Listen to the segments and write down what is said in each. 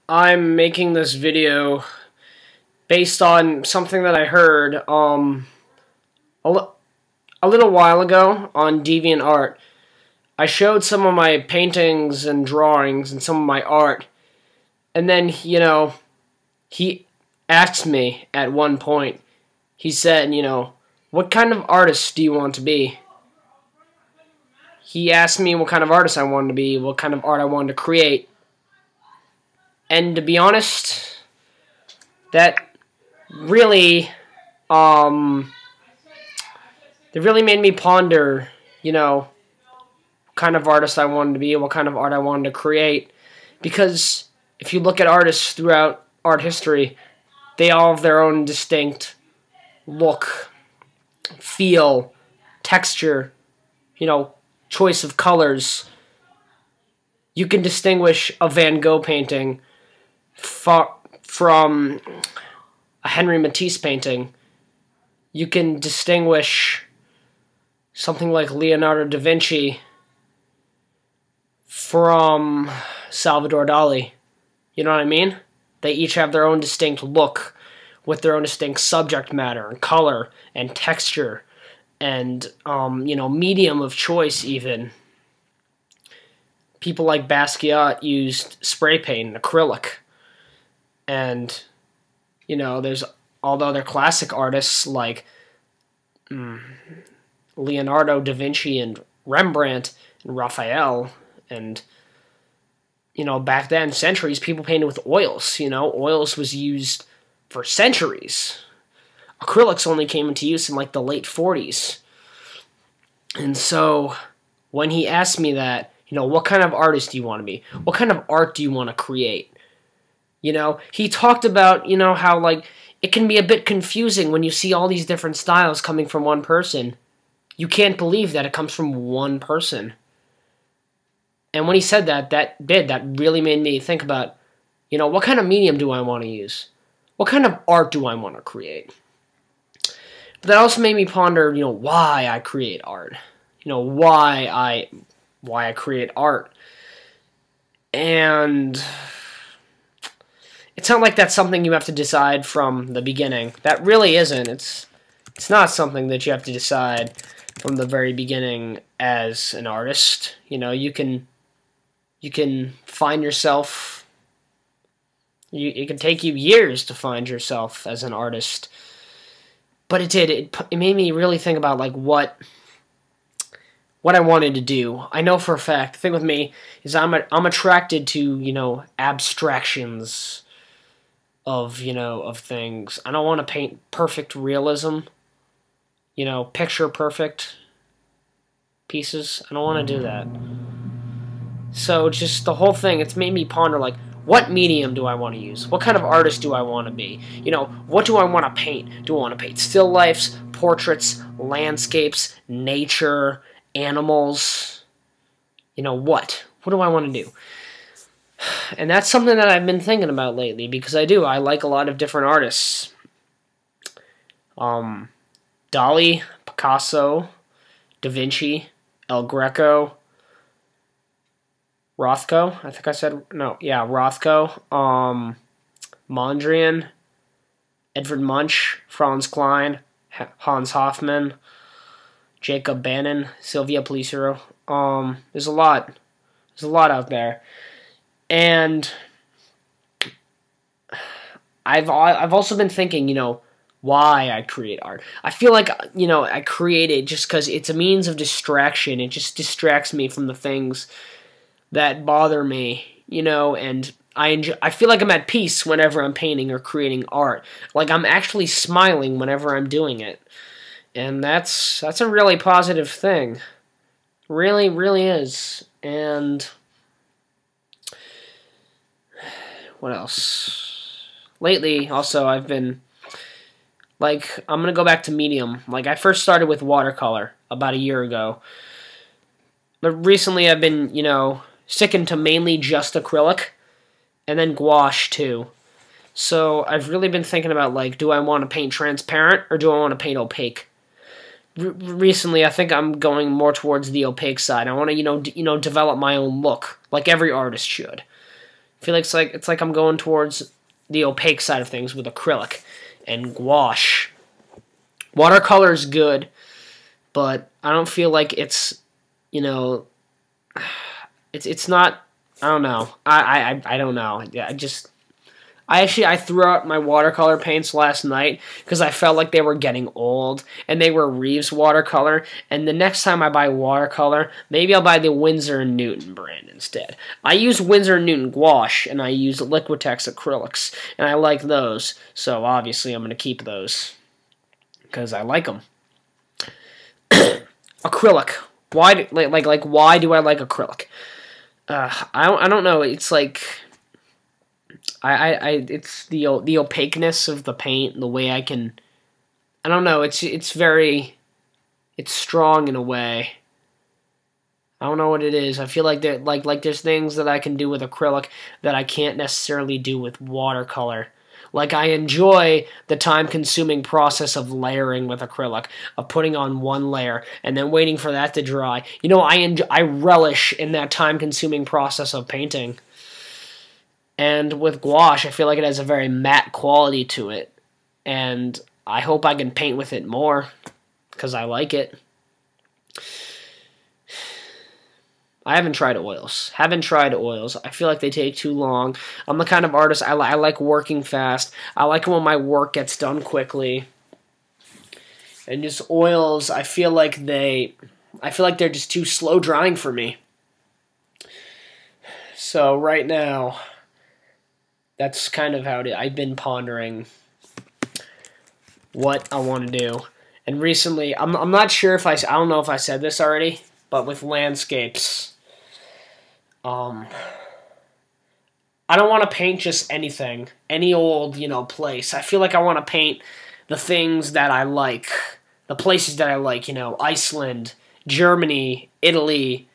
I'm making this video based on something that I heard a, a little while ago on DeviantArt. I showed some of my paintings and drawings and some of my art, and then, he asked me at one point, he said, what kind of artist do you want to be? He asked me what kind of artist I wanted to be, what kind of art I wanted to create. And to be honest, that really, made me ponder, what kind of artist I wanted to be, what kind of art I wanted to create. Because if you look at artists throughout art history, they all have their own distinct look, feel, texture, choice of colors. You can distinguish a Van Gogh painting from a Henri Matisse painting. You can distinguish something like Leonardo da Vinci from Salvador Dali. You know what I mean? They each have their own distinct look with their own distinct subject matter and color and texture and, medium of choice even. People like Basquiat used spray paint and acrylic. And, although they're classic artists like Leonardo da Vinci and Rembrandt and Raphael, and, back then, centuries, people painted with oils. Oils was used for centuries. Acrylics only came into use in, the late 40s. And so, when he asked me that, what kind of artist do you want to be? What kind of art do you want to create? He talked about, how, it can be a bit confusing when you see all these different styles coming from one person. You can't believe that it comes from one person. And when he said that, that really made me think about, what kind of medium do I want to use? What kind of art do I want to create? But that also made me ponder, why I create art. Why I create art. And it's not like that's something you have to decide from the beginning. That really isn't. It's not something that you have to decide from the very beginning as an artist. You can find yourself. It can take you years to find yourself as an artist. But it did. It made me really think about what I wanted to do. I know for a fact. The thing with me is I'm attracted to abstractions of things. I don't want to paint perfect realism. Picture perfect pieces. I don't want to do that. So just the whole thing, it's made me ponder what medium do I want to use? What kind of artist do I want to be? What do I want to paint? Do I want to paint still lifes, portraits, landscapes, nature, animals? What? What do I want to do? And that's something that I've been thinking about lately because I like a lot of different artists. Dali, Picasso, Da Vinci, El Greco, Rothko, I think I said, no, yeah, Rothko, Mondrian, Edvard Munch, Franz Klein, Hans Hofmann, Jacob Bannon, Sylvia Policero. There's a lot out there. And I've also been thinking, why I create art. I feel like, I create it just because it's a means of distraction. It just distracts me from the things that bother me, and I feel like I'm at peace whenever I'm painting or creating art. I'm actually smiling whenever I'm doing it. And that's a really positive thing. Really, really is. And what else? Lately, also, I've been, I'm going to go back to medium. I first started with watercolor about a year ago. But recently I've been, sticking to mainly just acrylic and then gouache, too. So I've really been thinking about, do I want to paint transparent or do I want to paint opaque? Recently, I think I'm going more towards the opaque side. I want to, develop my own look, like every artist should. I feel like it's like I'm going towards the opaque side of things with acrylic and gouache. Watercolor is good, but I don't feel like it's, you know, it's not. I don't know. I don't know. Yeah, I threw out my watercolor paints last night because I felt like they were getting old, and they were Reeves watercolor. And the next time I buy watercolor, maybe I'll buy the Winsor & Newton brand instead. I use Winsor & Newton gouache, and I use Liquitex acrylics, and I like those. So obviously I'm going to keep those because I like them. Acrylic. Why? Why do I like acrylic? I don't know. It's like it's the opaqueness of the paint, the way I can. I don't know. It's strong in a way. I don't know what it is. I feel like there's things that I can do with acrylic that I can't necessarily do with watercolor. Like, I enjoy the time-consuming process of layering with acrylic, of putting on one layer and then waiting for that to dry. You know, I relish in that time-consuming process of painting. And with gouache, I feel like it has a very matte quality to it. And I hope I can paint with it more, because I like it. I haven't tried oils. I feel like they take too long. I'm the kind of artist, I like working fast. I like when my work gets done quickly. And just oils, I feel like they're just too slow drying for me. So right now, that's kind of how it is. I've been pondering what I want to do. And recently, I'm not sure if I don't know if I said this already, but with landscapes, I don't want to paint just anything, any old, place. I feel like I want to paint the things that I like, the places that I like, Iceland, Germany, Italy,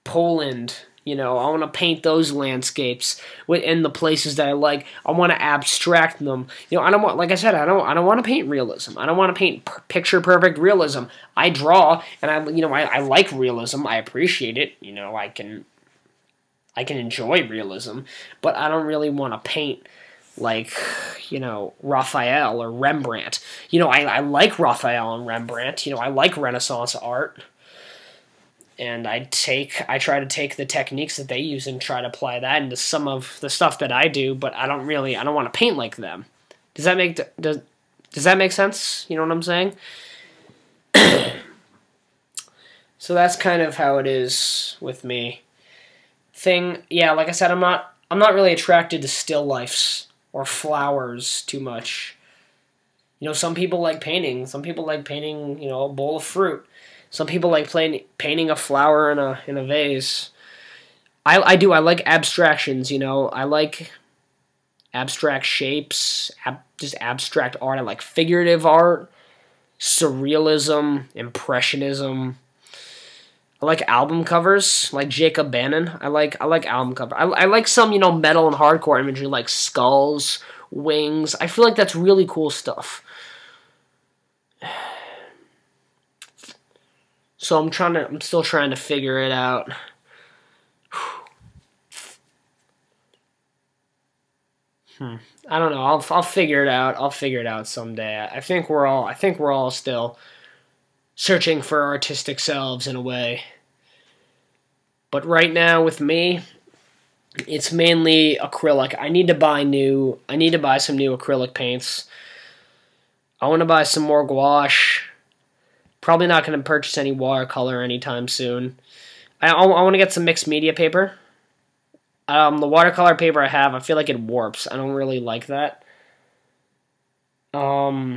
Poland. I want to paint those landscapes in the places that I like. I want to abstract them. I don't want, like I said, I don't want to paint realism. I don't want to paint picture perfect realism. I draw, and I like realism. I appreciate it. I can enjoy realism, but I don't really want to paint like, Raphael or Rembrandt. I like Raphael and Rembrandt. I like Renaissance art. And I try to take the techniques that they use and try to apply that into some of the stuff that I do, but I don't want to paint like them. Does that make sense? You know what I'm saying? So that's kind of how it is with me. Like I said, I'm not really attracted to still lifes or flowers too much. Some people like painting. Some people like painting, a bowl of fruit. Some people like painting a flower in a vase. I do. I like abstractions, I like abstract shapes, just abstract art. I like figurative art, surrealism, impressionism. I like album covers, like Jacob Bannon. I like album cover. I like some, metal and hardcore imagery, like skulls, wings. I feel like that's really cool stuff. So I'm still trying to figure it out. I don't know. I'll figure it out. I'll figure it out someday. I think we're all still searching for our artistic selves in a way. But right now with me, it's mainly acrylic. I need to buy some new acrylic paints. I want to buy some more gouache. Probably not going to purchase any watercolor anytime soon. I want to get some mixed media paper. The watercolor paper I have, I feel like it warps. I don't really like that. Yeah.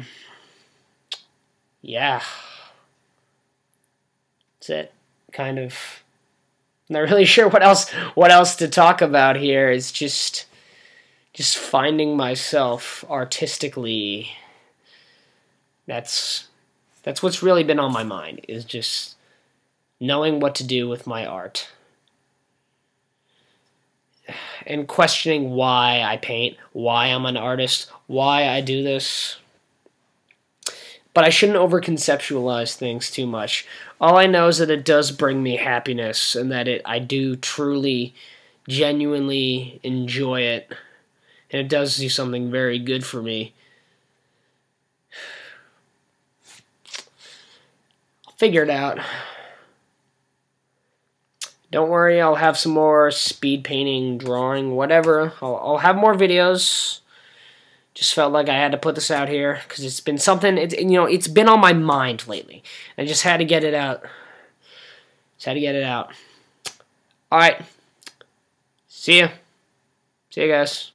That's it. Kind of. Not really sure what else to talk about here. It's just finding myself artistically. That's what's really been on my mind, is just knowing what to do with my art. And questioning why I paint, why I'm an artist, why I do this. But I shouldn't over-conceptualize things too much. All I know is that it does bring me happiness, and that I do truly genuinely enjoy it, and it does do something very good for me. I'll figure it out. Don't worry, I'll have some more speed painting, drawing, whatever. I'll have more videos. Just felt like I had to put this out here because it's been something. It's been on my mind lately. I just had to get it out. Just had to get it out. All right. See ya. See you guys.